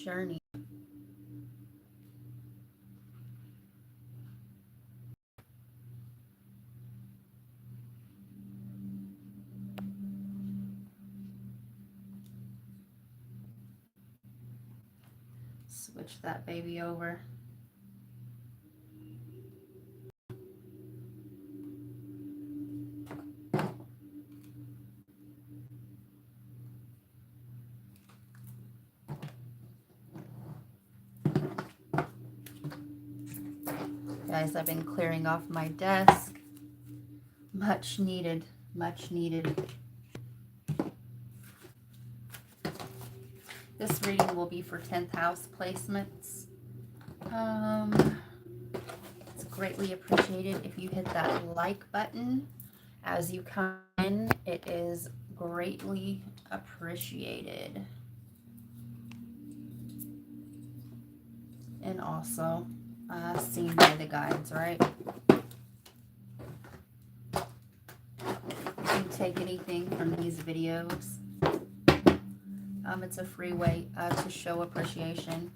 journey. Switch that baby over. Guys, I've been clearing off my desk. Much needed, much needed. This reading will be for 10th house placements. It's greatly appreciated if you hit that like button as you come in. It is greatly appreciated. And also seen by the guides, right? You can take anything from these videos. It's a free way to show appreciation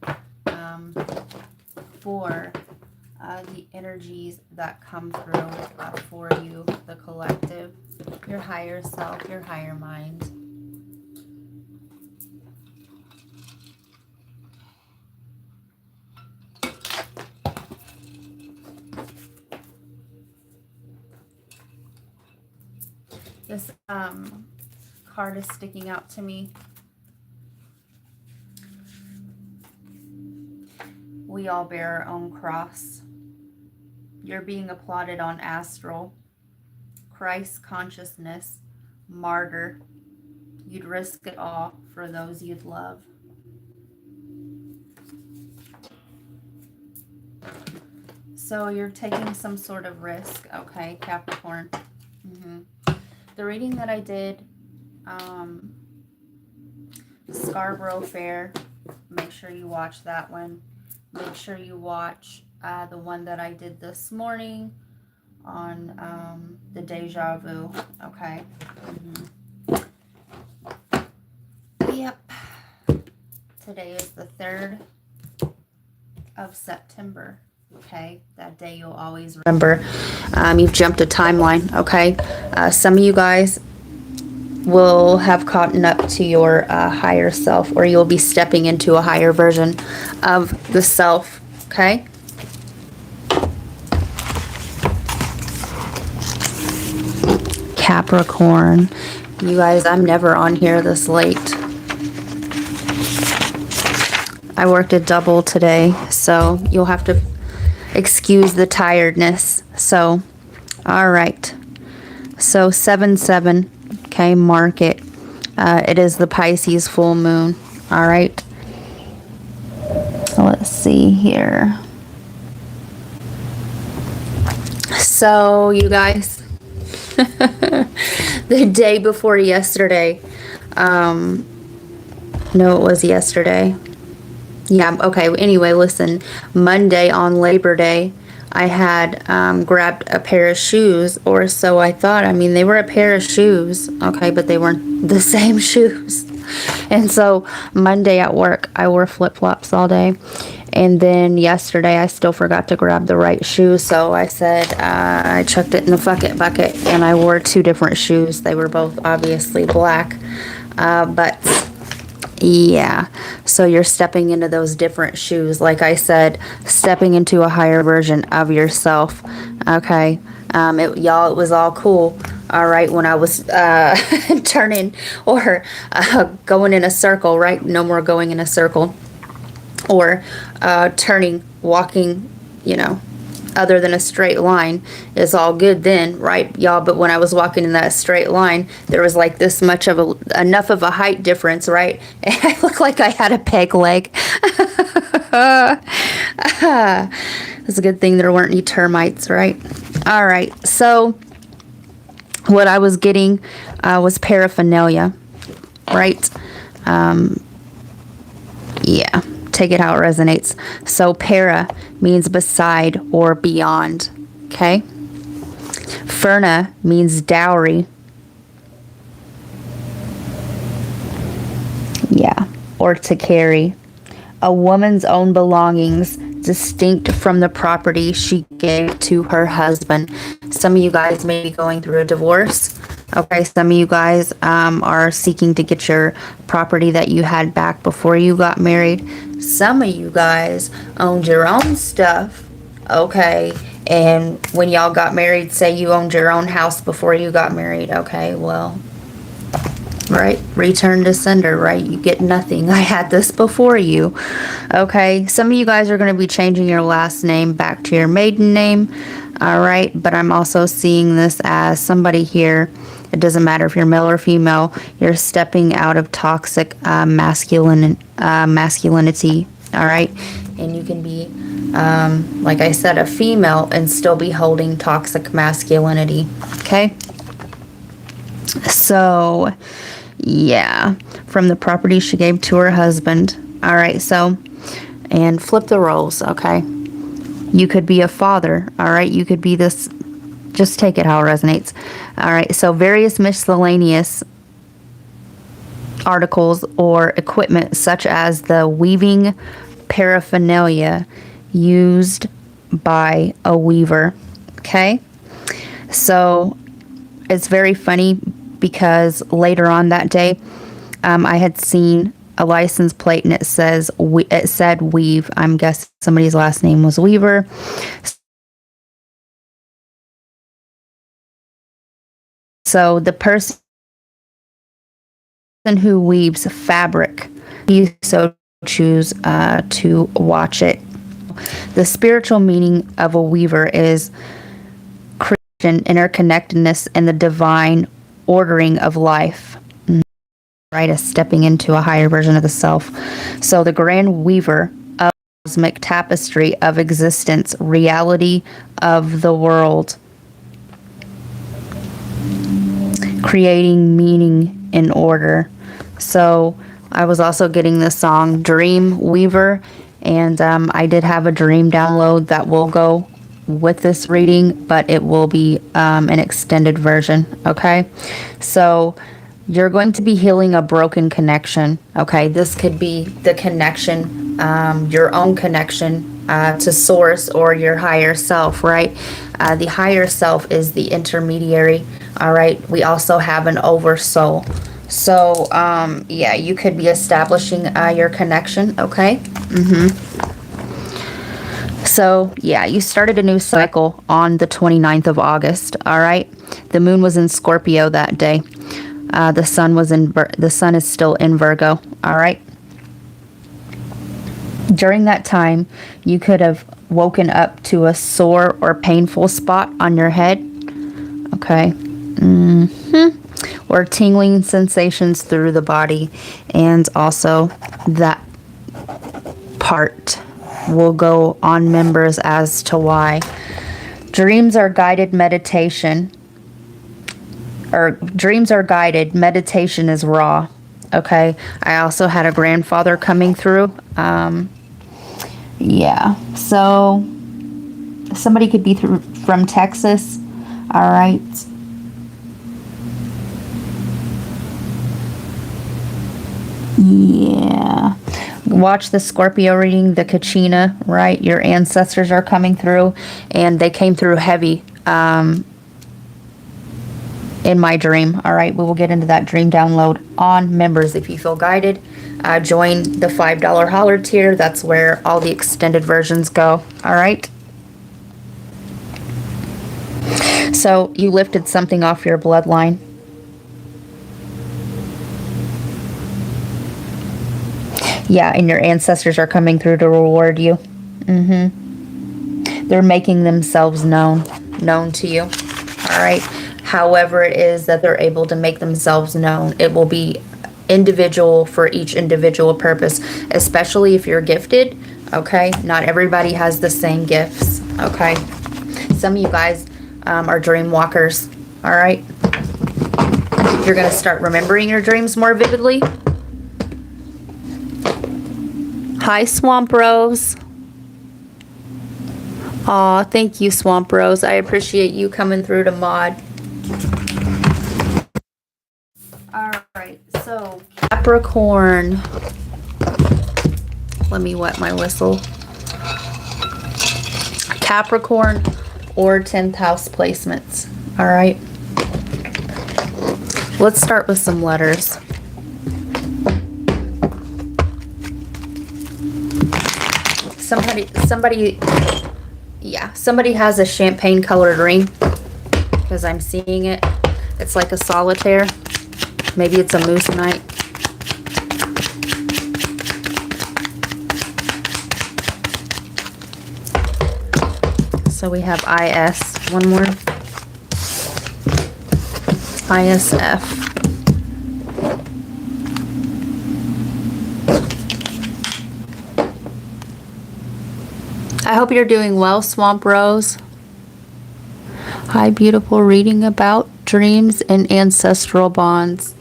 for the energies that come through for you, the collective, your higher self, your higher mind. This card is sticking out to me. We all bear our own cross. You're being applauded on astral. Christ consciousness, martyr. You'd risk it all for those you'd love. So you're taking some sort of risk, okay, Capricorn? The reading that I did, Scarborough Fair, make sure you watch that one. Make sure you watch the one that I did this morning on the deja vu, okay? Yep. Today is the 3rd of September. Okay, that day you'll always remember. You've jumped a timeline, okay? Some of you guys will have caught up to your higher self, or you'll be stepping into a higher version of the self, okay? Capricorn. You guys, I'm never on here this late. I worked a double today, so you'll have to excuse the tiredness. So, all right. So 7/7, okay, mark it. It is the Pisces full moon. All right. Let's see here. So, you guys, the day before yesterday, no, it was yesterday. Yeah, okay, anyway, listen, Monday on Labor Day, I had grabbed a pair of shoes, or so I thought. I mean, they were a pair of shoes, okay, but they weren't the same shoes. And so Monday at work, I wore flip-flops all day. And then yesterday, I still forgot to grab the right shoe, so I said I chucked it in the bucket, and I wore 2 different shoes. They were both obviously black, but yeah, so you're stepping into those different shoes. Like I said, stepping into a higher version of yourself. Okay, y'all, it was all cool. All right, when I was turning or going in a circle, right? No more going in a circle, or turning, walking, you know, other than a straight line is all good then, right, y'all? But when I was walking in that straight line, there was like this much of enough of a height difference, right? And I looked like I had a peg leg. It's a good thing there weren't any termites, right? All right, so what I was getting was paraphernalia, right? Yeah. Take it how it resonates. So para means beside or beyond, okay? Ferna means dowry. Yeah, or to carry. a woman's own belongings distinct from the property she gave to her husband. Some of you guys may be going through a divorce. Okay, some of you guys are seeking to get your property that you had back before you got married. Some of you guys owned your own stuff. Okay, and when y'all got married, say you owned your own house before you got married. Okay, well, right, return to sender, right? You get nothing. I had this before you. Okay, some of you guys are going to be changing your last name back to your maiden name. All right, but I'm also seeing this as somebody here. It doesn't matter if you're male or female. You're stepping out of toxic masculinity. All right, and you can be, like I said, a female and still be holding toxic masculinity. Okay. So, yeah, from the property she gave to her husband. All right, so, and flip the roles, okay? You could be a father, all right? You could be this, just take it how it resonates. All right, so various miscellaneous articles or equipment such as the weaving paraphernalia used by a weaver, okay? So, it's very funny because later on that day, I had seen a license plate and it said Weave. I'm guessing somebody's last name was Weaver. So the person who weaves fabric, you so choose to watch it. The spiritual meaning of a weaver is interconnectedness and the divine ordering of life, right? As stepping into a higher version of the self. So the grand weaver of the cosmic tapestry of existence, reality of the world, creating meaning in order. So I was also getting the song Dream Weaver, and I did have a dream download that will go with this reading, but it will be an extended version. Okay, so you're going to be healing a broken connection. Okay, this could be the connection, your own connection to source or your higher self, right? The higher self is the intermediary. All right, we also have an oversoul. So yeah, you could be establishing your connection. Okay. So, yeah, you started a new cycle on the 29th of August, all right? The moon was in Scorpio that day. The sun is still in Virgo, all right? During that time, you could have woken up to a sore or painful spot on your head, okay? Or tingling sensations through the body, and also that part will go on members as to why. Dreams are guided meditation, or dreams are guided, meditation is raw. Okay, I also had a grandfather coming through. Yeah, so somebody could be from Texas. All right. Yeah. Watch the Scorpio reading, the Kachina, right? Your ancestors are coming through, and they came through heavy in my dream. All right, we will get into that dream download on members. If you feel guided, join the $5 holler tier. That's where all the extended versions go. All right. So you lifted something off your bloodline. Yeah, and your ancestors are coming through to reward you. They're making themselves known to you. All right. However it is that they're able to make themselves known, it will be individual for each individual purpose, especially if you're gifted. Okay. Not everybody has the same gifts. Okay. Some of you guys are dream walkers. All right. You're going to start remembering your dreams more vividly. Hi, Swamp Rose. Aw, thank you, Swamp Rose. I appreciate you coming through to mod. All right, so Capricorn. Let me wet my whistle. Capricorn or 10th house placements. All right. Let's start with some letters. Somebody has a champagne colored ring, because I'm seeing it. It's like a solitaire. Maybe it's a moissanite. So we have IS. One more. ISF. I hope you're doing well, Swamp Rose. Hi, beautiful. Reading about dreams and ancestral bonds.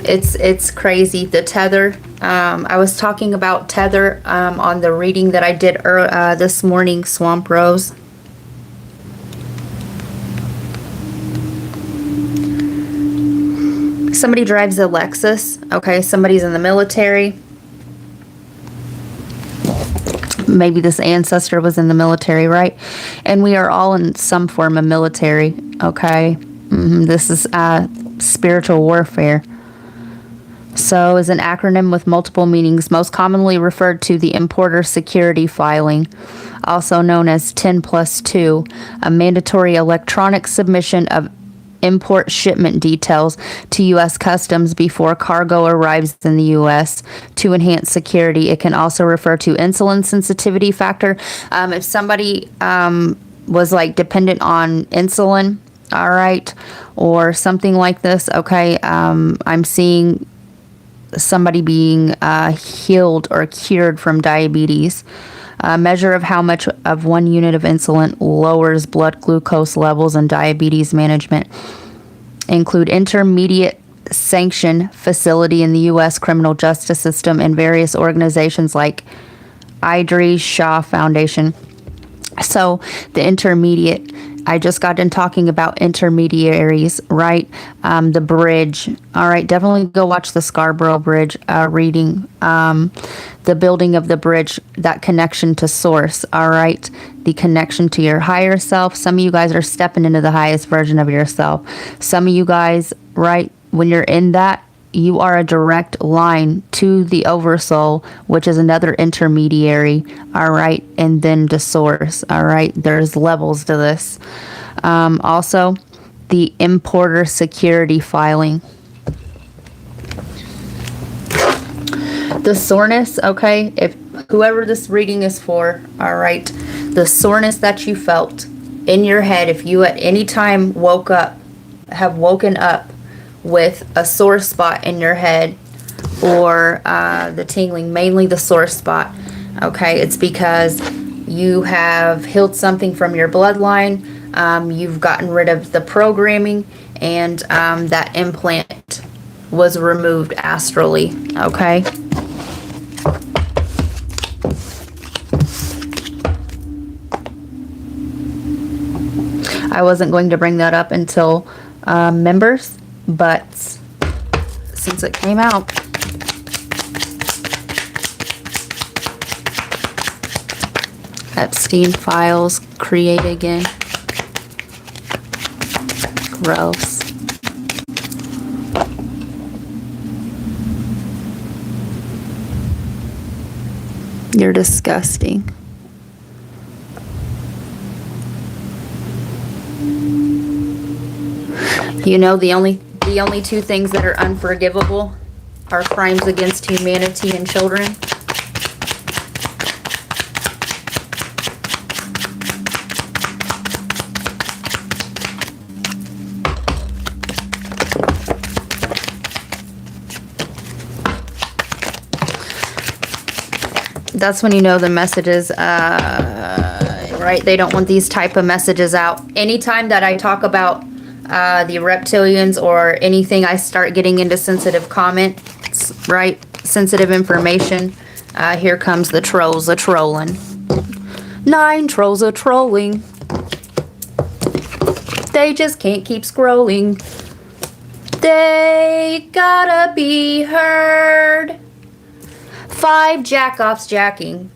It's crazy. The tether. I was talking about tether on the reading that I did this morning, Swamp Rose. Somebody drives a Lexus. Okay, somebody's in the military. Maybe this ancestor was in the military, right? And we are all in some form of military, okay? This is spiritual warfare. So is an acronym with multiple meanings, most commonly referred to the importer security filing, also known as 10+2, a mandatory electronic submission of import shipment details to U.S. Customs before cargo arrives in the U.S. to enhance security. It can also refer to insulin sensitivity factor. If somebody was like dependent on insulin, all right, or something like this, okay, I'm seeing somebody being healed or cured from diabetes. A measure of how much of 1 unit of insulin lowers blood glucose levels, and diabetes management include intermediate sanction facility in the U.S. criminal justice system and various organizations like Idris Shah Foundation. So the intermediate, I just got done talking about intermediaries, right? The bridge. All right, definitely go watch the Scarborough Bridge reading. The building of the bridge, that connection to source, all right? The connection to your higher self. Some of you guys are stepping into the highest version of yourself. Some of you guys, right, when you're in that, you are a direct line to the oversoul, which is another intermediary, all right, and then to source, all right. There's levels to this. Also, the importer security filing. The soreness, okay, if whoever this reading is for, all right, the soreness that you felt in your head, if you at any time have woken up with a sore spot in your head, or the tingling, mainly the sore spot, okay, it's because you have healed something from your bloodline, you've gotten rid of the programming, and that implant was removed astrally, okay? I wasn't going to bring that up until members, but since it came out, Epstein files, create again. Gross. You're disgusting. You know, the only two things that are unforgivable are crimes against humanity and children. That's when you know the messages, right? They don't want these type of messages out. Anytime that I talk about the reptilians or anything, I start getting into sensitive comments, right? Sensitive information. Here comes the trolls a-trolling. 9 trolls a-trolling. They just can't keep scrolling. They gotta be heard. 5 jack-offs jacking.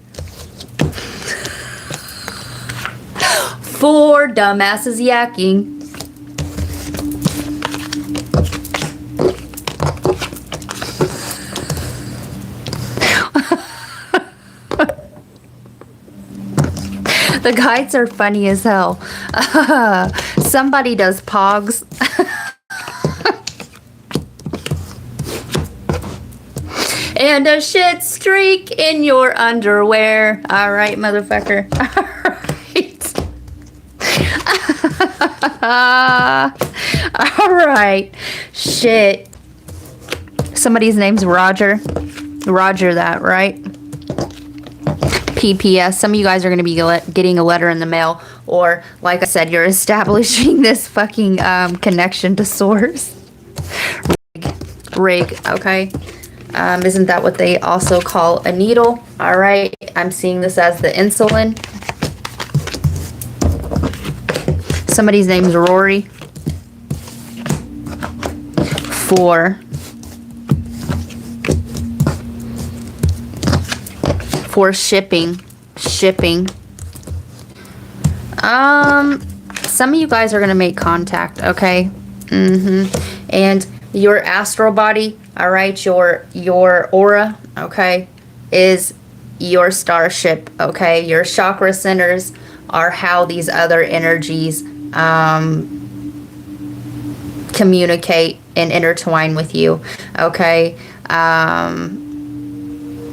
4 dumbasses yakking. The guides are funny as hell. Somebody does pogs. And a shit streak in your underwear. All right, motherfucker. All right. All right. Shit. Somebody's name's Roger. Roger that, right? PPS. Some of you guys are going to be getting a letter in the mail, or like I said, you're establishing this fucking connection to source. Rig, okay. Isn't that what they also call a needle? All right. I'm seeing this as the insulin. Somebody's name's Rory. 4. For shipping. Some of you guys are going to make contact, okay? And your astral body, all right, your aura, okay, is your starship, okay? Your chakra centers are how these other energies communicate and intertwine with you, okay?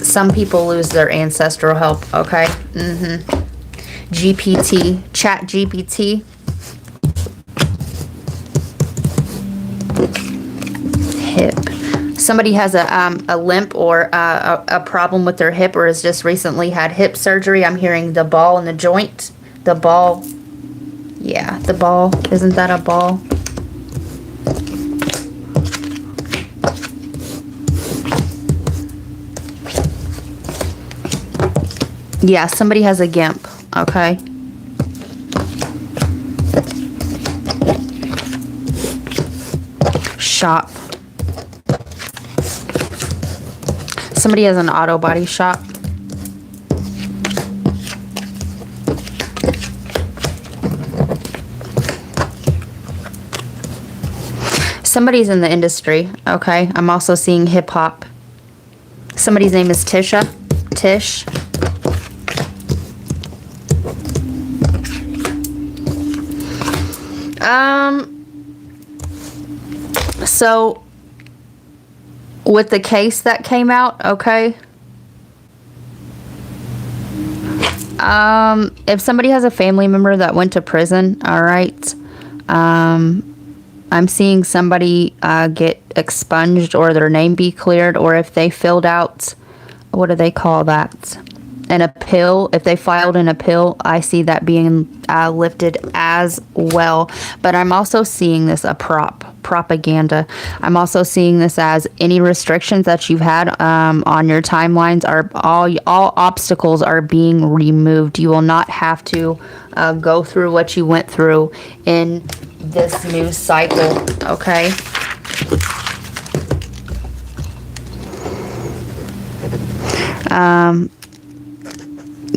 Some people lose their ancestral help, okay? GPT, chat GPT. Hip. Somebody has a limp or a problem with their hip, or has just recently had hip surgery. I'm hearing the ball in the joint. The ball. Yeah, the ball. Isn't that a ball? Yeah, somebody has a gimp, okay? Shop. Somebody has an auto body shop. Somebody's in the industry, okay? I'm also seeing hip hop. Somebody's name is Tisha. Tish. So with the case that came out, okay, if somebody has a family member that went to prison, all right, I'm seeing somebody get expunged or their name be cleared, or if they filled out, what do they call that? An appeal. If they filed an appeal, I see that being lifted as well. But I'm also seeing this a propaganda. I'm also seeing this as any restrictions that you've had on your timelines are all obstacles are being removed. You will not have to go through what you went through in this new cycle. Okay.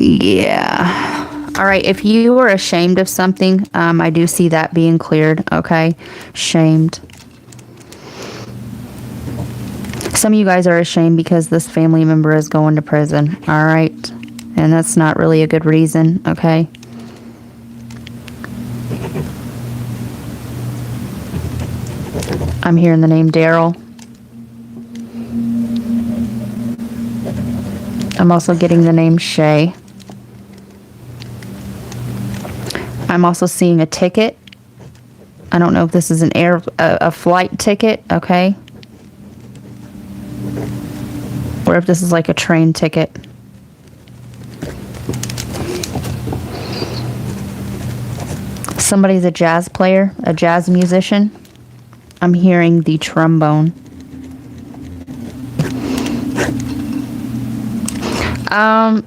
Yeah. All right. If you were ashamed of something, I do see that being cleared. Okay. Shamed. Some of you guys are ashamed because this family member is going to prison. All right. And that's not really a good reason. Okay. I'm hearing the name Daryl. I'm also getting the name Shay. I'm also seeing a ticket. I don't know if this is a flight ticket, okay? Or if this is like a train ticket. Somebody's a jazz player, a jazz musician. I'm hearing the trombone.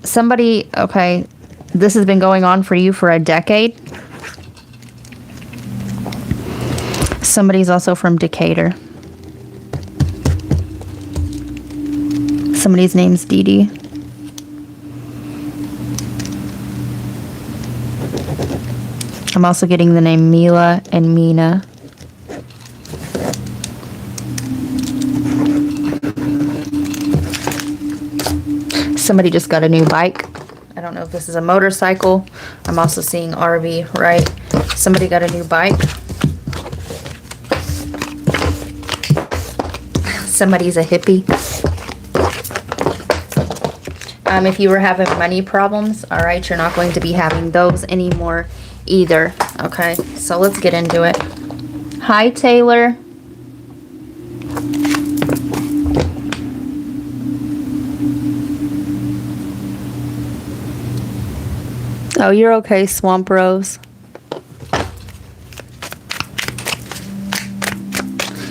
Somebody, okay, this has been going on for you for a decade. Somebody's also from Decatur. Somebody's name's Dee Dee. I'm also getting the name Mila and Mina. Somebody just got a new bike. I don't know if this is a motorcycle. I'm also seeing RV, right? Somebody got a new bike. Somebody's a hippie. If you were having money problems, all right, you're not going to be having those anymore either. Okay, so let's get into it. Hi, Taylor. Oh, you're okay, Swamp Rose.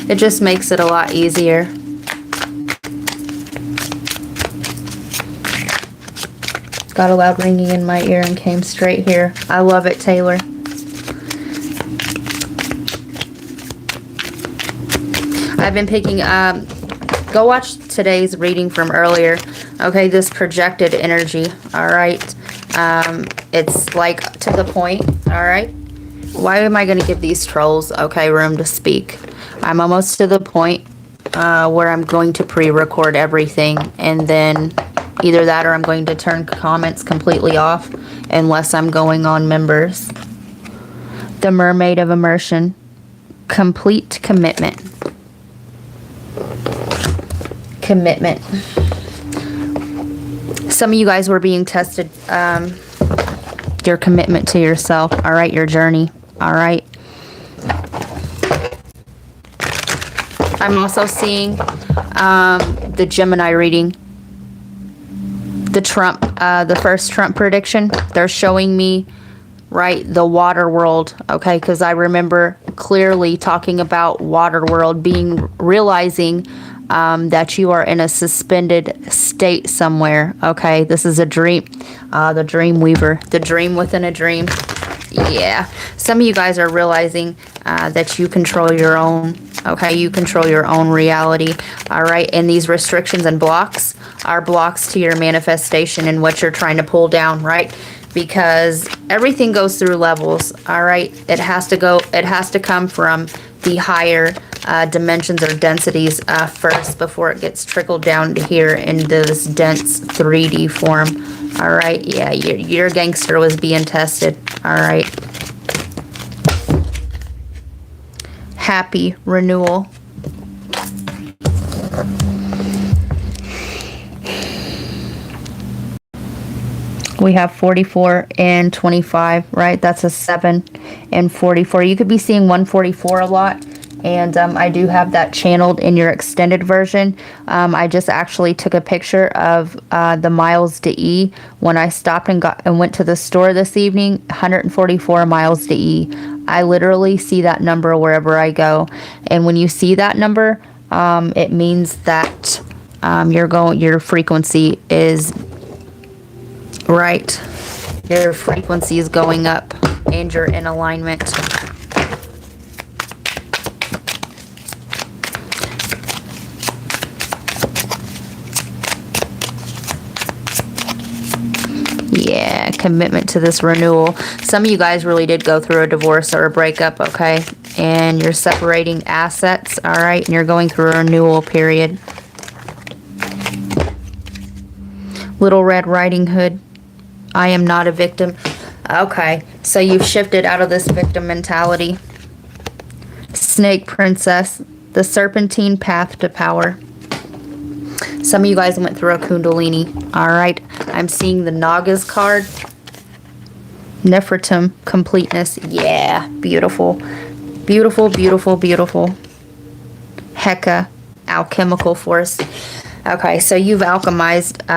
It just makes it a lot easier. Got a loud ringing in my ear and came straight here. I love it, Taylor. I've been picking up, go watch today's reading from earlier. Okay, this projected energy, all right? It's like to the point, all right? Why am I going to give these trolls, okay, room to speak? I'm almost to the point where I'm going to pre-record everything, and then either that or I'm going to turn comments completely off unless I'm going on members. The Mermaid of Immersion. Complete commitment. Commitment. Some of you guys were being tested. Your commitment to yourself. All right, your journey. All right. I'm also seeing the Gemini reading. The Trump, the first Trump prediction. They're showing me, right, the water world. Okay, because I remember clearly talking about water world, realizing that you are in a suspended state somewhere. Okay, this is a dream. The dream weaver. The dream within a dream. Yeah. Some of you guys are realizing that you control your own, okay? You control your own reality, all right? And these restrictions and blocks are blocks to your manifestation and what you're trying to pull down, right? Because everything goes through levels, all right? It has to come from the higher dimensions or densities first before it gets trickled down to here in this dense 3D form. All right, yeah, your gangster was being tested. All right. Happy renewal. We have 44 and 25, right? That's a 7 and 44. You could be seeing 144 a lot. And I do have that channeled in your extended version. I just actually took a picture of the miles to E when I stopped and went to the store this evening. 144 miles to E. I literally see that number wherever I go. And when you see that number, it means that your frequency is right. Your frequency is going up and you're in alignment. Yeah, commitment to this renewal. Some of you guys really did go through a divorce or a breakup, okay? And you're separating assets, all right? And you're going through a renewal period. Little Red Riding Hood. I am not a victim. Okay, so you've shifted out of this victim mentality. Snake Princess. The Serpentine Path to Power. Some of you guys went through a Kundalini. All right. I'm seeing the Nagas card. Nefertum. Completeness. Yeah. Beautiful. Beautiful, beautiful, beautiful. Heka. Alchemical force. Okay. So you've alchemized.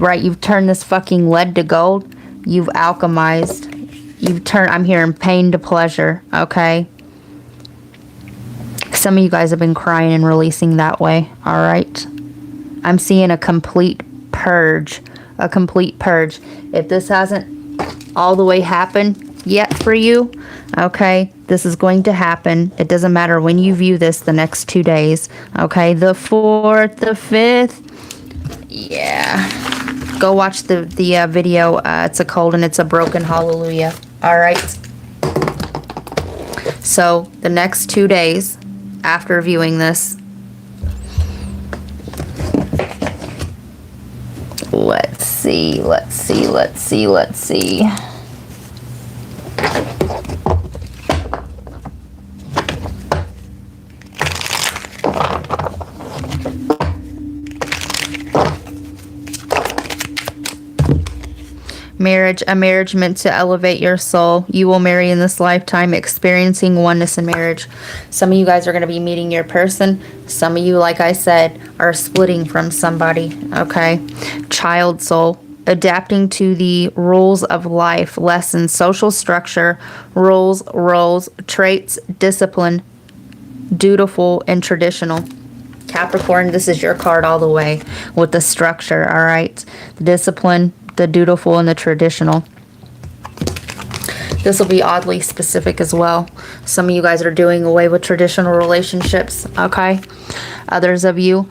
Right. You've turned this fucking lead to gold. You've alchemized. You've turned, I'm hearing pain to pleasure. Okay. Some of you guys have been crying and releasing that way. All right. I'm seeing a complete purge. A complete purge. If this hasn't all the way happened yet for you, okay, this is going to happen. It doesn't matter when you view this the next 2 days. Okay, the 4th, the 5th. Yeah. Go watch the video. It's a cold and it's a broken hallelujah. All right. So the next 2 days after viewing this, let's see. Marriage, a marriage meant to elevate your soul. You will marry in this lifetime, experiencing oneness in marriage. Some of you guys are going to be meeting your person. Some of you, like I said, are splitting from somebody, okay? Child soul, adapting to the rules of life, lessons, social structure, rules, roles, traits, discipline, dutiful, and traditional. Capricorn, this is your card all the way with the structure, all right? The discipline, the dutiful, and the traditional. This will be oddly specific as well. Some of you guys are doing away with traditional relationships, okay? Others of you,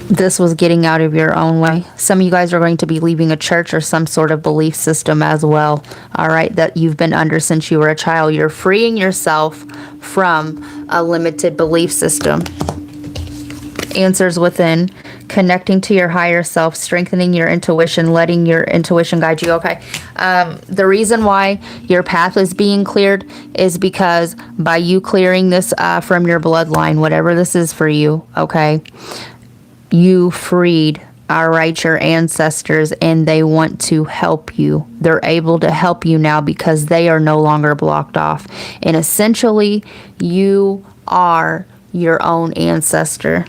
this was getting out of your own way. Some of you guys are going to be leaving a church or some sort of belief system as well, all right, that you've been under since you were a child. You're freeing yourself from a limited belief system. Answers within. Connecting to your higher self, strengthening your intuition, letting your intuition guide you. Okay. The reason why your path is being cleared is because by you clearing this from your bloodline, whatever this is for you, okay, you freed, all right, your ancestors, and they want to help you. They're able to help you now because they are no longer blocked off. And essentially, you are your own ancestor.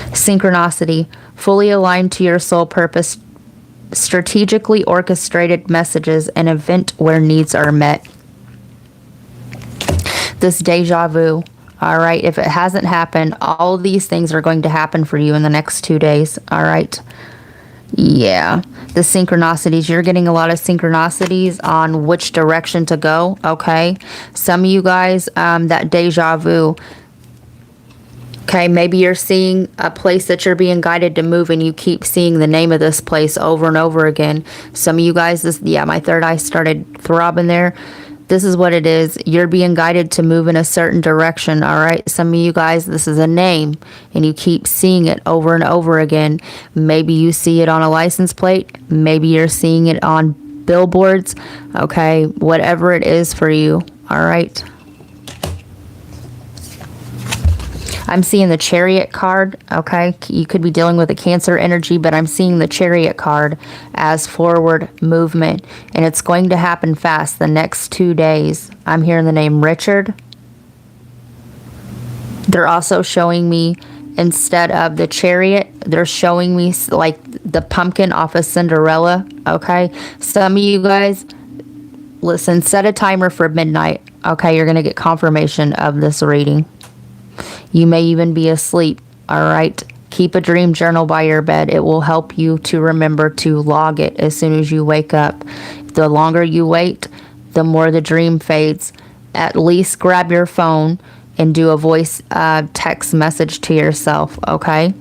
Synchronicity, fully aligned to your soul purpose, strategically orchestrated messages, an event where needs are met. This deja vu, all right, if it hasn't happened, all of these things are going to happen for you in the next 2 days, all right? Yeah, the synchronicities, you're getting a lot of synchronicities on which direction to go, okay? Some of you guys, that deja vu, okay, maybe you're seeing a place that you're being guided to move and you keep seeing the name of this place over and over again. Some of you guys, my third eye started throbbing there. This is what it is. You're being guided to move in a certain direction, all right? Some of you guys, this is a name and you keep seeing it over and over again. Maybe you see it on a license plate. Maybe you're seeing it on billboards, okay? Whatever it is for you, all right? I'm seeing the Chariot card, okay? You could be dealing with a Cancer energy, but I'm seeing the Chariot card as forward movement, and it's going to happen fast the next 2 days. I'm hearing the name Richard. They're also showing me, instead of the Chariot, they're showing me like the pumpkin off of Cinderella, okay? Some of you guys, listen, set a timer for midnight, okay? You're going to get confirmation of this reading. You may even be asleep, all right? Keep a dream journal by your bed. It will help you to remember to log it as soon as you wake up. The longer you wait, the more the dream fades. At least grab your phone and do a voice text message to yourself, okay?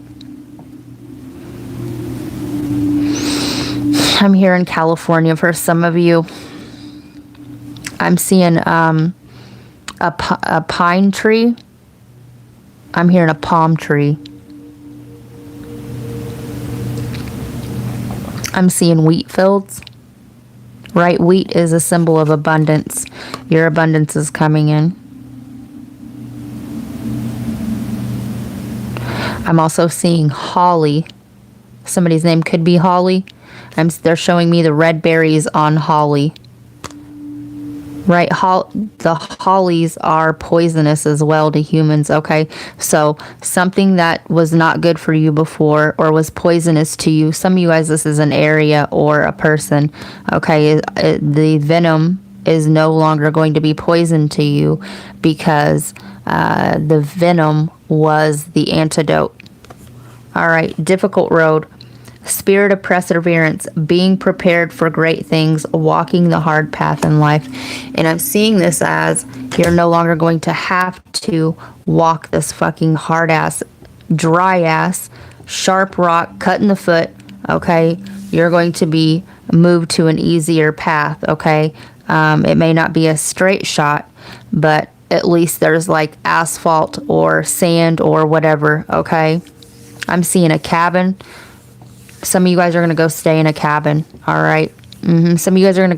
I'm here in California for some of you. I'm seeing a pine tree. I'm hearing a palm tree. I'm seeing wheat fields. Right? Wheat is a symbol of abundance. Your abundance is coming in. I'm also seeing holly. Somebody's name could be Holly. They're showing me the red berries on holly. Right, the hollies are poisonous as well to humans, okay? So something that was not good for you before or was poisonous to you, some of you guys, this is an area or a person, okay? The venom is no longer going to be poison to you because the venom was the antidote. All right, difficult road. Spirit of perseverance, being prepared for great things, walking the hard path in life. And I'm seeing this as you're no longer going to have to walk this fucking hard ass dry ass, sharp rock, cut in the foot, okay? You're going to be moved to an easier path, okay? It may not be a straight shot, but at least there's like asphalt or sand or whatever, okay? I'm seeing a cabin. Some of you guys are going to go stay in a cabin, all right? Some of you guys are going to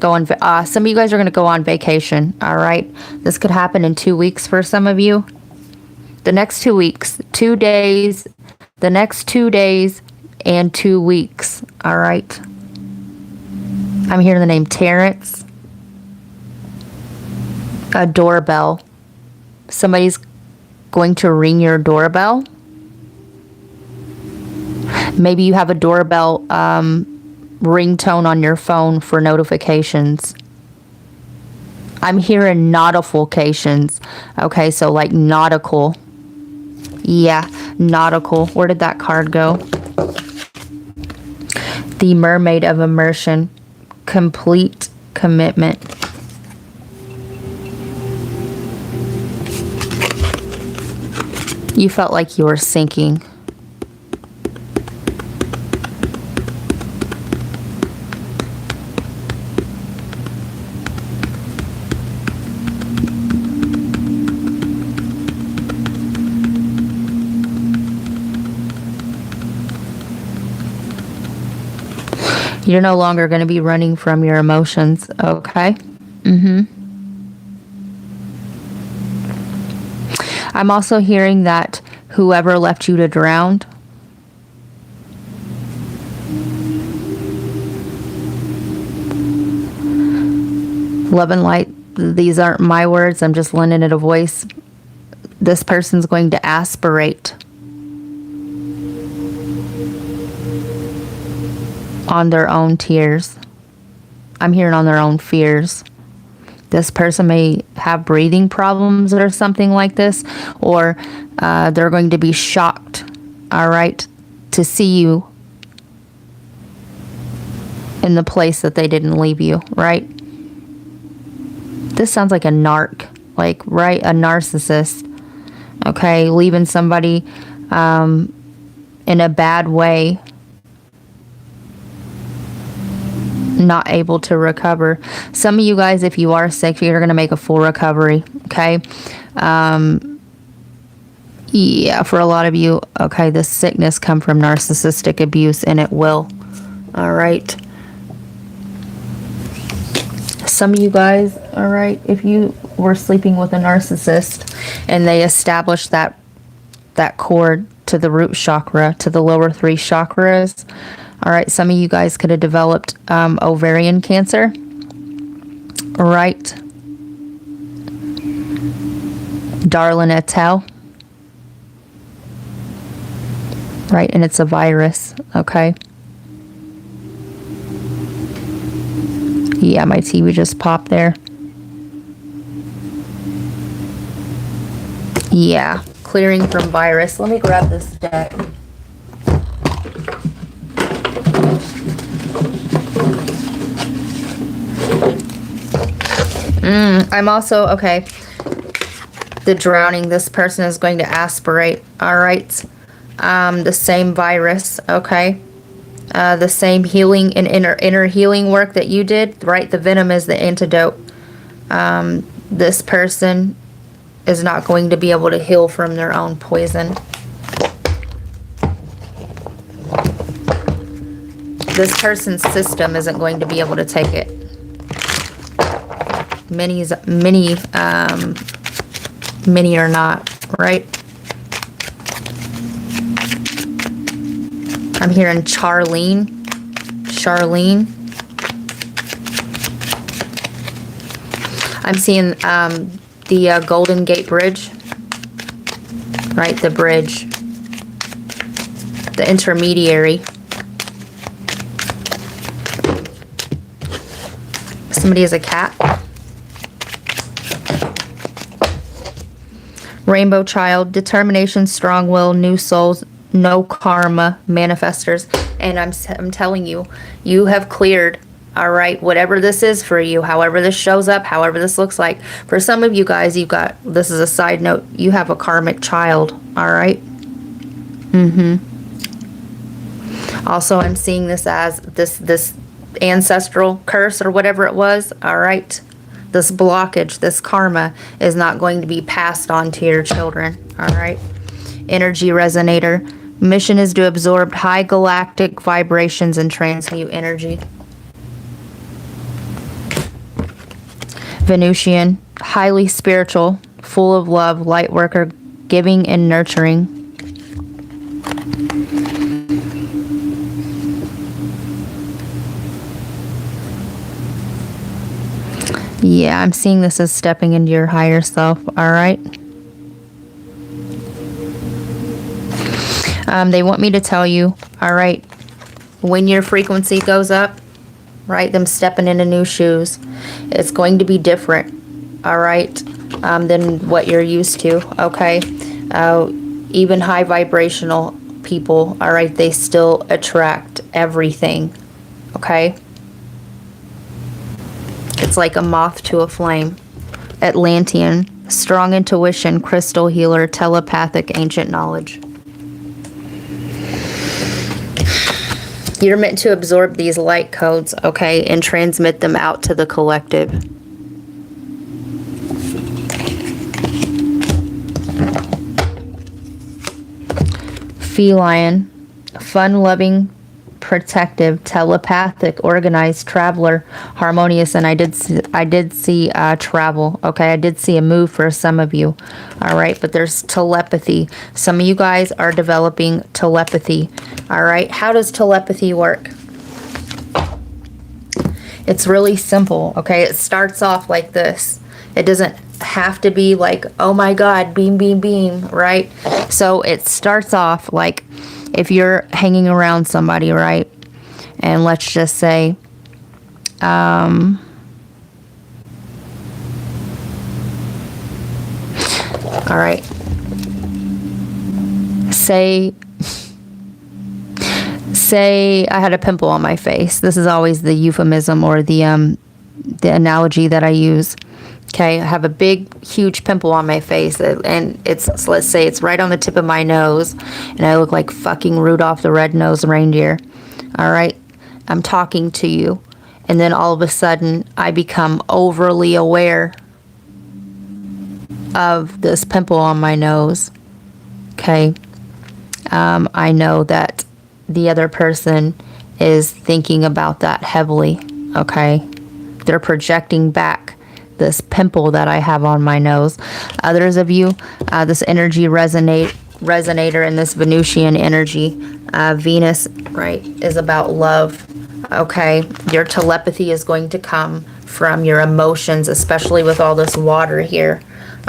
go on vacation, all right? This could happen in 2 weeks for some of you. The next 2 weeks, 2 days, the next 2 days and 2 weeks, all right? I'm hearing the name Terrence. A doorbell. Somebody's going to ring your doorbell. Maybe you have a doorbell ringtone on your phone for notifications. I'm hearing nautifications. Okay, so like nautical. Yeah, nautical. Where did that card go? The Mermaid of Immersion. Complete commitment. You felt like you were sinking. You're no longer going to be running from your emotions, okay? I'm also hearing that whoever left you to drown, love and light, these aren't my words, I'm just lending it a voice. This person's going to aspirate on their own tears. I'm hearing on their own fears. This person may have breathing problems or something like this, or they're going to be shocked, all right, to see you in the place that they didn't leave you, right? This sounds like a narc, like, right, a narcissist, okay, leaving somebody in a bad way, not able to recover. Some of you guys, if you are sick, you're going to make a full recovery, okay? Yeah, for a lot of you, okay, this sickness come from narcissistic abuse, and it will, all right? Some of you guys, all right, if you were sleeping with a narcissist and they established that cord to the root chakra, to the lower 3 chakras, all right, some of you guys could have developed ovarian cancer, right? Darlin Etel, right? And it's a virus, okay? Yeah, my TV just popped there. Yeah, clearing from virus. Let me grab this deck. I'm also, okay, the drowning, this person is going to aspirate, all right? The same virus, okay? The same healing and inner healing work that you did, right? The venom is the antidote. This person is not going to be able to heal from their own poison. This person's system isn't going to be able to take it. Many are not, right? I'm hearing Charlene. I'm seeing the Golden Gate Bridge, right? The bridge, the intermediary. Somebody is a cat. Rainbow Child, determination, strong will, new souls, no karma, manifestors. And I'm telling you, you have cleared, all right, whatever this is for you, however this shows up, however this looks like. For some of you guys, you've got, this is a side note, you have a karmic child, all right? Also, I'm seeing this as this ancestral curse or whatever it was. All right. This blockage, this karma is not going to be passed on to your children. All right. Energy resonator. Mission is to absorb high galactic vibrations and transmute energy. Venusian. Highly spiritual, full of love, light worker, giving and nurturing. Yeah, I'm seeing this as stepping into your higher self, all right? They want me to tell you, all right, when your frequency goes up, right, them stepping into new shoes, it's going to be different, all right, than what you're used to, okay? Even high vibrational people, all right, they still attract everything, okay? It's like a moth to a flame. Atlantean, strong intuition, crystal healer, telepathic, ancient knowledge. You're meant to absorb these light codes, okay, and transmit them out to the collective. Feline, fun-loving, protective, telepathic, organized, traveler, harmonious, and I did see travel, okay? I did see a move for some of you, all right? But there's telepathy. Some of you guys are developing telepathy, all right? How does telepathy work? It's really simple, okay? It starts off like this. It doesn't have to be like, oh my God, beam, beam, beam, right? So it starts off like if you're hanging around somebody, right? And let's just say, all right. Say I had a pimple on my face. This is always the euphemism or the analogy that I use. Okay, I have a big, huge pimple on my face, and it's, let's say it's right on the tip of my nose, and I look like fucking Rudolph the Red-Nosed Reindeer. All right, I'm talking to you, and then all of a sudden, I become overly aware of this pimple on my nose. Okay, I know that the other person is thinking about that heavily. Okay, they're projecting back this pimple that I have on my nose. Others of you, this energy resonator and this Venusian energy, Venus, right, is about love. Okay, your telepathy is going to come from your emotions, especially with all this water here.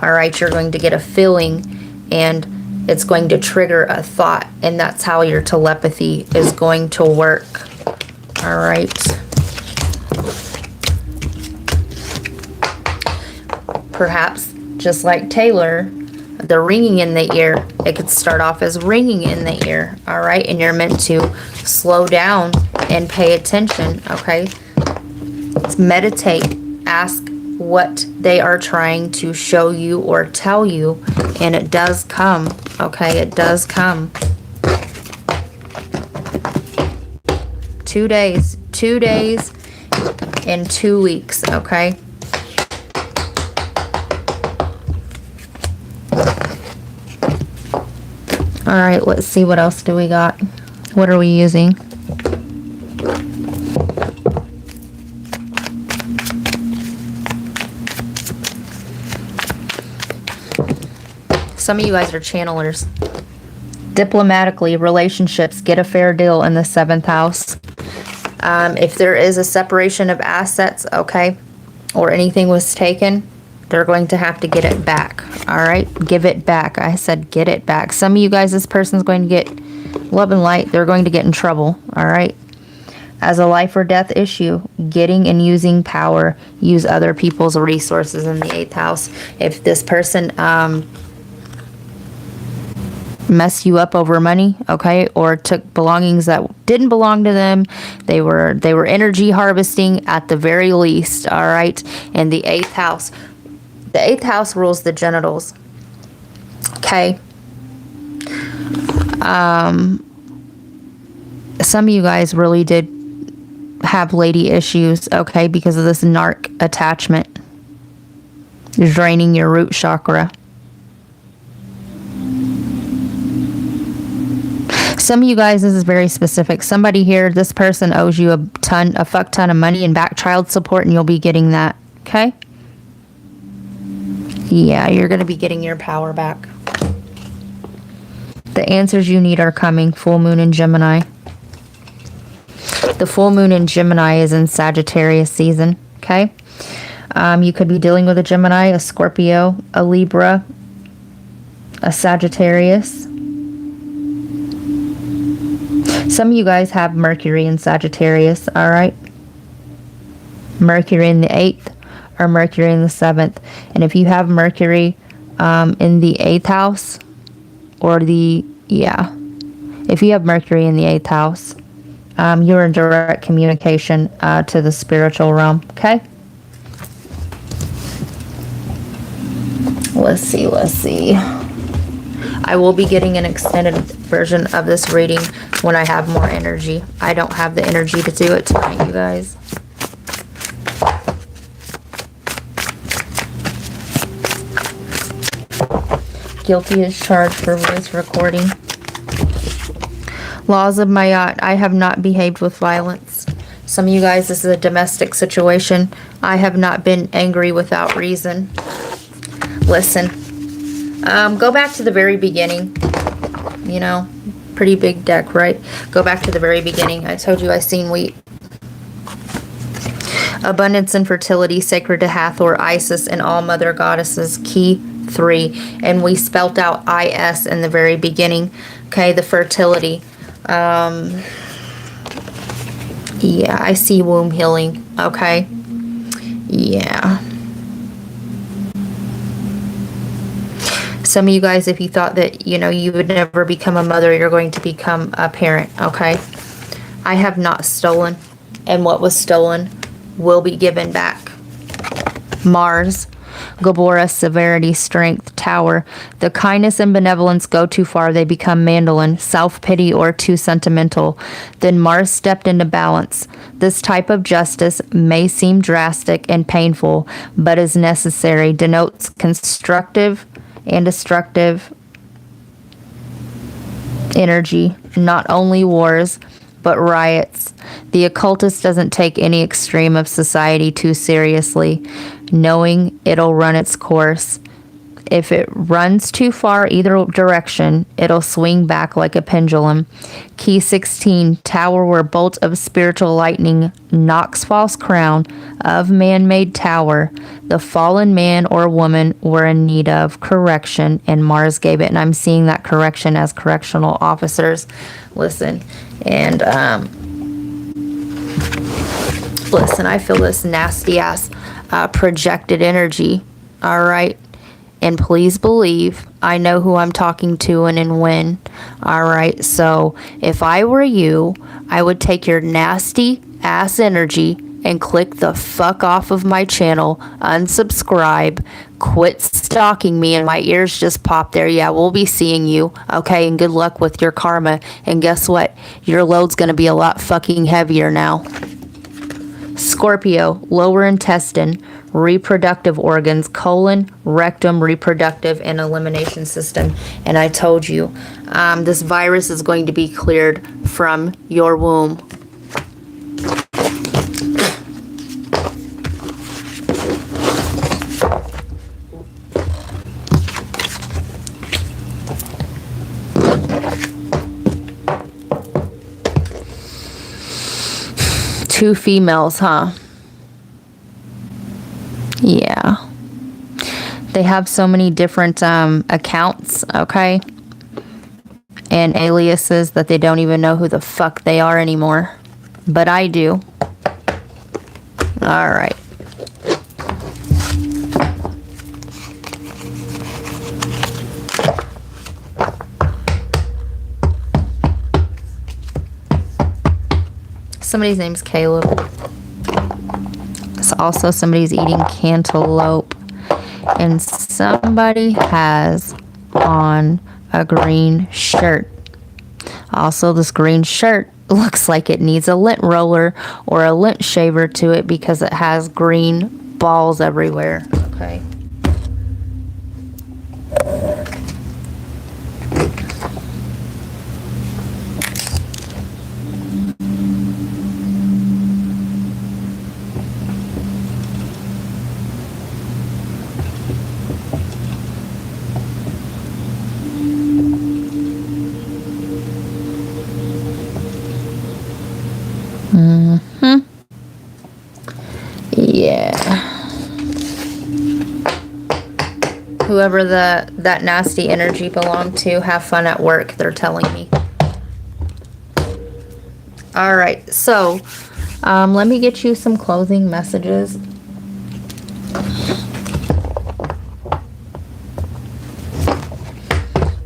All right, you're going to get a feeling and it's going to trigger a thought, and that's how your telepathy is going to work. All right. Perhaps, just like Taylor, the ringing in the ear, it could start off as ringing in the ear, all right? And you're meant to slow down and pay attention, okay? Meditate, ask what they are trying to show you or tell you, and it does come, okay? It does come. 2 days, 2 days and 2 weeks, okay? All right, let's see, what else do we got? What are we using? Some of you guys are channelers. Diplomatically, relationships, get a fair deal in the 7th house. If there is a separation of assets, okay, or anything was taken, they're going to have to get it back. All right, give it back. I said get it back. Some of you guys, this person's going to get love and light. They're going to get in trouble. All right. As a life or death issue, getting and using power, use other people's resources in the 8th house. If this person messed you up over money, okay, or took belongings that didn't belong to them, they were energy harvesting at the very least. All right, in the 8th house. The 8th house rules the genitals. Okay. Some of you guys really did have lady issues, okay, because of this narc attachment. You're draining your root chakra. Some of you guys, this is very specific. Somebody here, this person owes you a fuck ton of money and back child support, and you'll be getting that, okay? Yeah, you're going to be getting your power back. The answers you need are coming. Full moon in Gemini. The full moon in Gemini is in Sagittarius season, okay? You could be dealing with a Gemini, a Scorpio, a Libra, a Sagittarius. Some of you guys have Mercury in Sagittarius, all right? Mercury in the 8th or Mercury in the 7th. And if you have Mercury in the 8th house, or if you have Mercury in the 8th house, you're in direct communication to the spiritual realm, okay? Let's see. I will be getting an extended version of this reading when I have more energy. I don't have the energy to do it tonight, you guys. Guilty as charged for voice recording. Laws of Mayat. I have not behaved with violence. Some of you guys, this is a domestic situation. I have not been angry without reason. Listen. Go back to the very beginning. You know, pretty big deck, right? Go back to the very beginning. I told you I seen wheat. Abundance and fertility, sacred to Hathor, Isis, and all mother goddesses. Key 3. And we spelt out IS in the very beginning. Okay, the fertility. Yeah, I see womb healing. Okay. Yeah. Some of you guys, if you thought that, you know, you would never become a mother, you're going to become a parent, okay? I have not stolen, and what was stolen will be given back. Mars, Gabora, severity, strength, Tower. The kindness and benevolence go too far, they become mandolin, self-pity, or too sentimental. Then Mars stepped into balance. This type of justice may seem drastic and painful, but is necessary. Denotes constructive and destructive energy, not only wars, but riots. The occultist doesn't take any extreme of society too seriously, knowing it'll run its course. If it runs too far either direction, it'll swing back like a pendulum. Key 16, Tower, where bolt of spiritual lightning knocks false crown of man-made tower. The fallen man or woman were in need of correction, and Mars gave it. And I'm seeing that correction as correctional officers. Listen, and listen, I feel this nasty ass projected energy. All right. And please believe I know who I'm talking to and when. All right. So if I were you, I would take your nasty ass energy and click the fuck off of my channel, unsubscribe, quit stalking me, and my ears just popped there. Yeah, we'll be seeing you. Okay. And good luck with your karma. And guess what? Your load's going to be a lot fucking heavier now. Scorpio, lower intestine, reproductive organs, colon, rectum, reproductive, and elimination system. And I told you, this virus is going to be cleared from your womb. Two females, huh? Yeah. They have so many different accounts, okay? And aliases that they don't even know who the fuck they are anymore. But I do. All right. Somebody's name's Caleb. It's also somebody's eating cantaloupe. And somebody has on a green shirt. Also, this green shirt looks like it needs a lint roller or a lint shaver to it because it has green balls everywhere. Okay. Yeah. Whoever that nasty energy belonged to, have fun at work, they're telling me. All right, so let me get you some closing messages.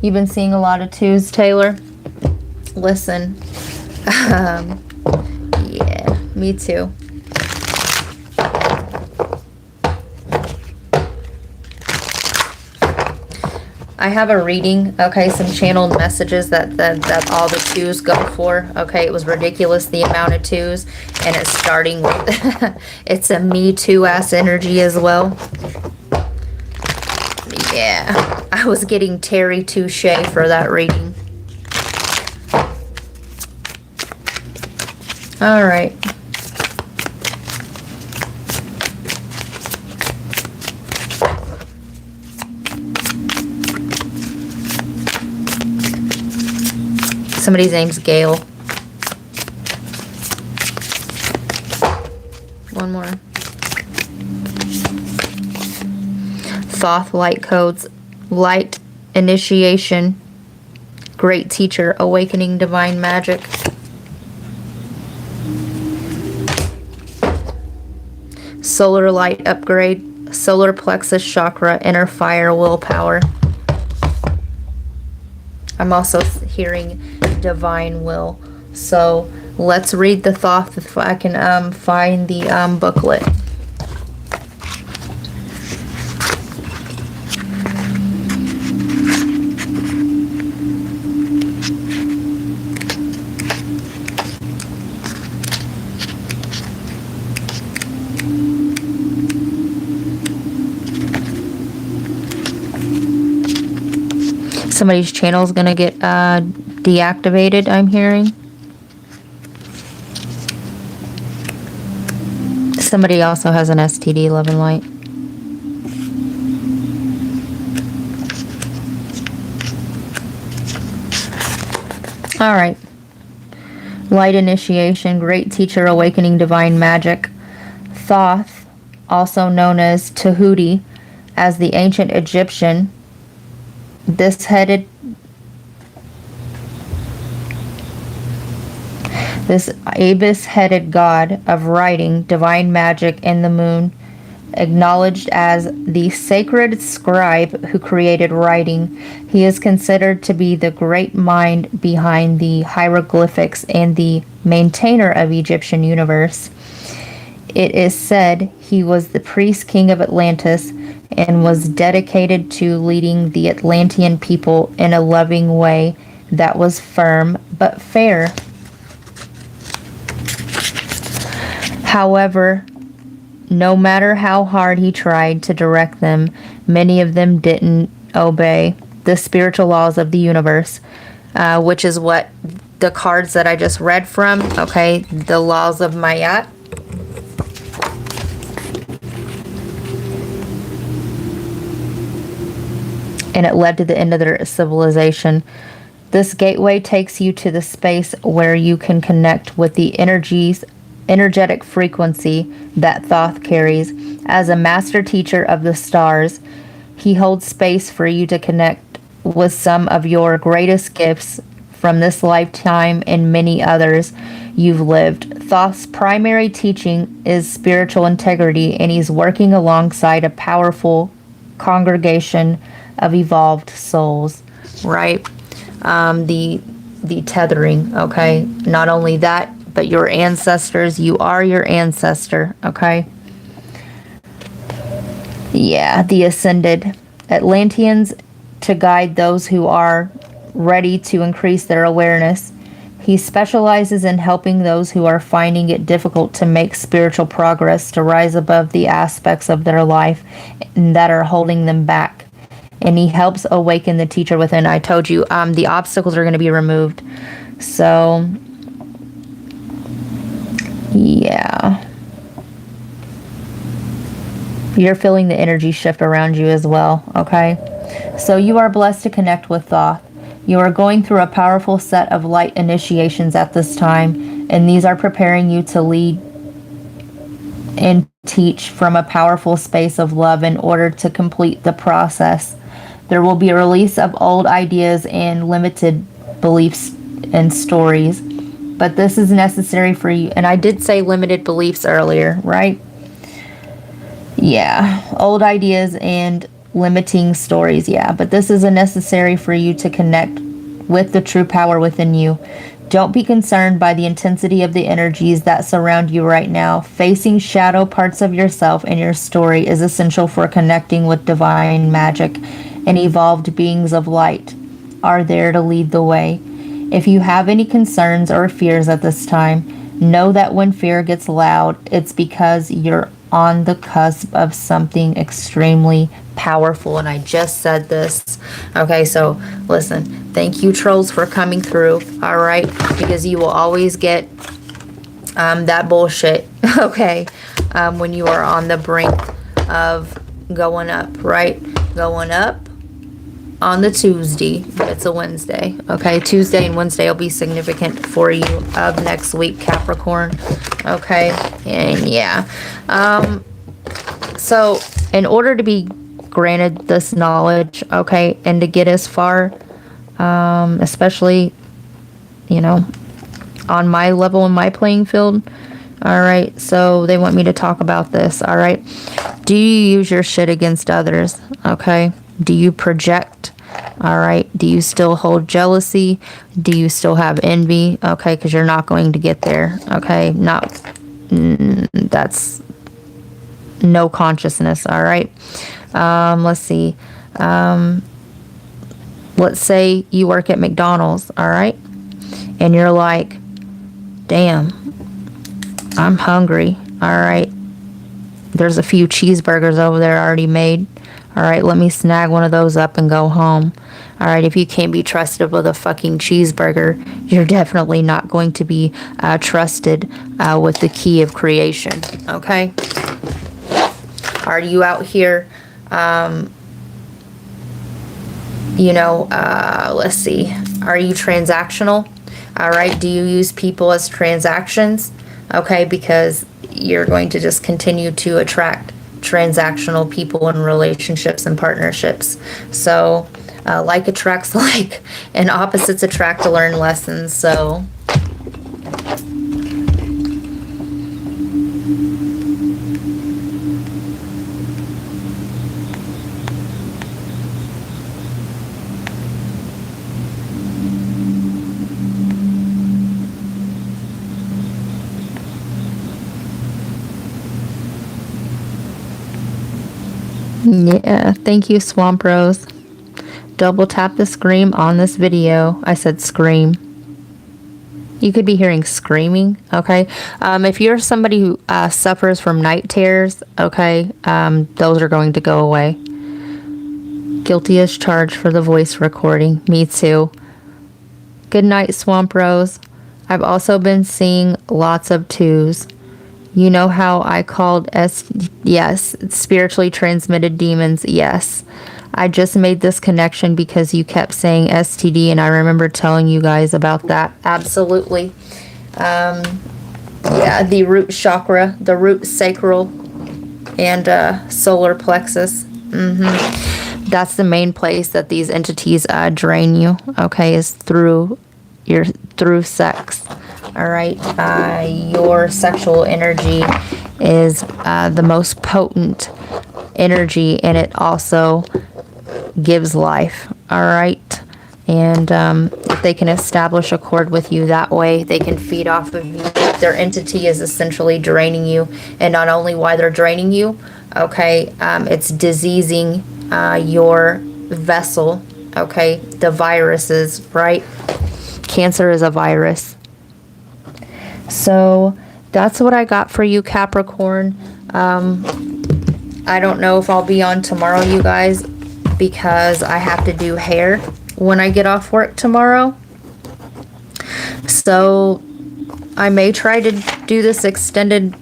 You've been seeing a lot of twos, Taylor? Listen. Yeah, me too. I have a reading, okay, some channeled messages that all the twos go for. Okay, it was ridiculous the amount of twos, and it's starting with it's a me too ass energy as well. Yeah, I was getting Terry Touche for that reading. All right. Somebody's name's Gail. One more. Thoth light codes, light initiation, great teacher, awakening divine magic. Solar light upgrade, solar plexus chakra, inner fire, willpower. I'm also hearing divine will. So let's read the Thoth if I can find the booklet. Somebody's channel is gonna get deactivated, I'm hearing. Somebody also has an STD, love and light. All right. Light initiation, great teacher, awakening divine magic. Thoth, also known as Tahuti, as the ancient Egyptian, this ibis-headed god of writing, divine magic, and the moon, acknowledged as the sacred scribe who created writing. He is considered to be the great mind behind the hieroglyphics and the maintainer of Egyptian universe. It is said he was the priest king of Atlantis and was dedicated to leading the Atlantean people in a loving way that was firm but fair. However, no matter how hard he tried to direct them, many of them didn't obey the spiritual laws of the universe, which is what the cards that I just read from, okay, the laws of Mayat. And it led to the end of their civilization. This gateway takes you to the space where you can connect with the energetic frequency that Thoth carries. As a master teacher of the stars, he holds space for you to connect with some of your greatest gifts from this lifetime and many others you've lived. Thoth's primary teaching is spiritual integrity, and he's working alongside a powerful congregation of evolved souls, right? The tethering, okay? Not only that, but your ancestors, you are your ancestor, okay? Yeah, the ascended Atlanteans, to guide those who are ready to increase their awareness. He specializes in helping those who are finding it difficult to make spiritual progress, to rise above the aspects of their life that are holding them back. And he helps awaken the teacher within. I told you, the obstacles are going to be removed. So, yeah. You're feeling the energy shift around you as well, okay? So you are blessed to connect with Thoth. You are going through a powerful set of light initiations at this time, and these are preparing you to lead and teach from a powerful space of love in order to complete the process. There will be a release of old ideas and limited beliefs and stories, but this is necessary for you. And I did say limited beliefs earlier, right? Yeah, old ideas and limiting stories, yeah, but this is necessary for you to connect with the true power within you. Don't be concerned by the intensity of the energies that surround you right now. Facing shadow parts of yourself and your story is essential for connecting with divine magic, and evolved beings of light are there to lead the way. If you have any concerns or fears at this time, know that when fear gets loud, it's because you're on the cusp of something extremely powerful. And I just said this. Okay, so listen, thank you, trolls, for coming through. All right, because you will always get that bullshit. Okay, when you are on the brink of going up, right? Going up on the Tuesday, but it's a Wednesday. Okay, Tuesday and Wednesday will be significant for you of next week, Capricorn. Okay, and yeah. So in order to be granted this knowledge, okay, and to get as far, especially, you know, on my level, in my playing field, all right, so they want me to talk about this, all right? Do you use your shit against others, okay? Do you project? All right. Do you still hold jealousy? Do you still have envy? Okay, because you're not going to get there. Okay, that's no consciousness. All right. Let's see. Let's say you work at McDonald's. All right, and you're like, damn, I'm hungry. All right. There's a few cheeseburgers over there already made. All right, let me snag one of those up and go home. All right, if you can't be trusted with a fucking cheeseburger, you're definitely not going to be trusted with the key of creation, okay? Are you out here, let's see. Are you transactional? All right, do you use people as transactions? Okay, because you're going to just continue to attract transactional people in relationships and partnerships. So like attracts like, and opposites attract to learn lessons. So yeah, thank you, Swamp Rose. Double tap the scream on this video. I said scream. You could be hearing screaming, okay? If you're somebody who suffers from night terrors, okay, those are going to go away. Guilty as charged for the voice recording. Me too. Good night, Swamp Rose. I've also been seeing lots of twos. You know how I called yes, spiritually transmitted demons, yes. I just made this connection because you kept saying STD, and I remember telling you guys about that. Absolutely. Yeah, the root chakra, the root sacral, and solar plexus. That's the main place that these entities drain you, okay, is through sex. All right, your sexual energy is the most potent energy, and it also gives life. All right, and if they can establish accord with you that way, they can feed off of you. Their entity is essentially draining you, and not only why they're draining you, okay, it's diseasing your vessel. Okay, the viruses, right? Cancer is a virus. So that's what I got for you, Capricorn. I don't know if I'll be on tomorrow, you guys, because I have to do hair when I get off work tomorrow. So I may try to do this extended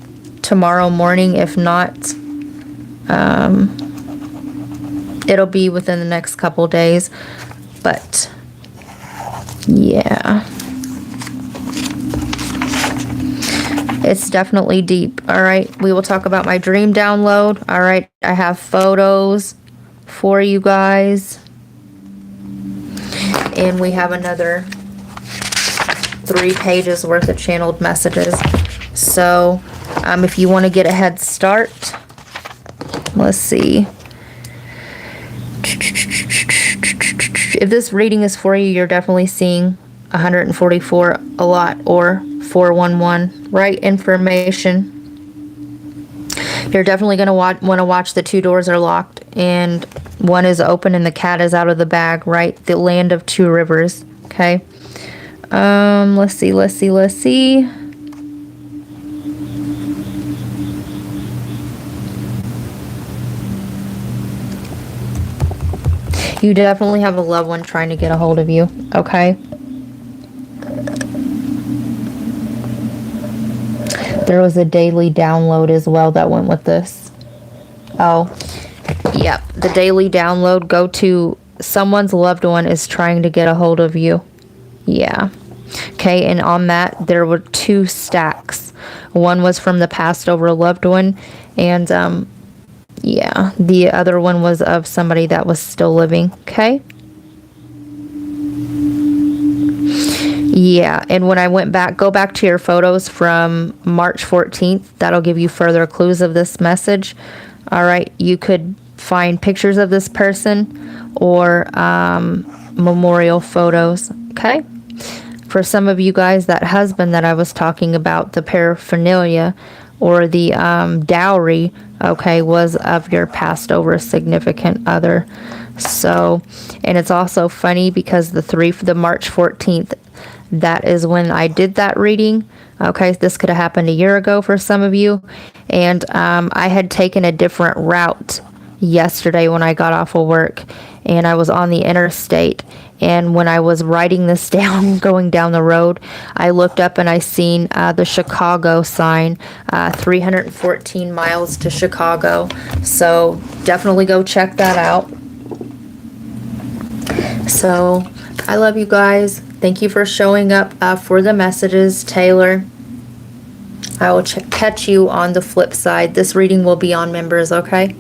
tomorrow morning. If not, it'll be within the next couple days. But yeah, it's definitely deep. All right, we will talk about my dream download. All right, I have photos for you guys, and we have another 3 pages worth of channeled messages. So if you want to get a head start, let's see. If this reading is for you, you're definitely seeing 144 a lot, or 411, right information. You're definitely going to want to watch the 2 doors are locked and 1 is open and the cat is out of the bag, right? The land of 2 rivers, okay? Let's see. You definitely have a loved one trying to get a hold of you, okay? There was a daily download as well that went with this. Oh, yep. The daily download, go to someone's loved one is trying to get a hold of you. Yeah. Okay, and on that, there were 2 stacks. One was from the past over a loved one, and yeah, the other one was of somebody that was still living, okay? Yeah, and when I went back, go back to your photos from March 14th. That'll give you further clues of this message. All right, you could find pictures of this person or memorial photos, okay? For some of you guys, that husband that I was talking about, the paraphernalia or the dowry, okay, was of your passed over significant other. So, and it's also funny because the March 14th, that is when I did that reading. Okay, this could have happened a year ago for some of you. And I had taken a different route yesterday when I got off of work, and I was on the interstate. And when I was writing this down, going down the road, I looked up and I seen the Chicago sign, 314 miles to Chicago. So definitely go check that out. So I love you guys. Thank you for showing up for the messages, Taylor. I will catch you on the flip side. This reading will be on members, okay?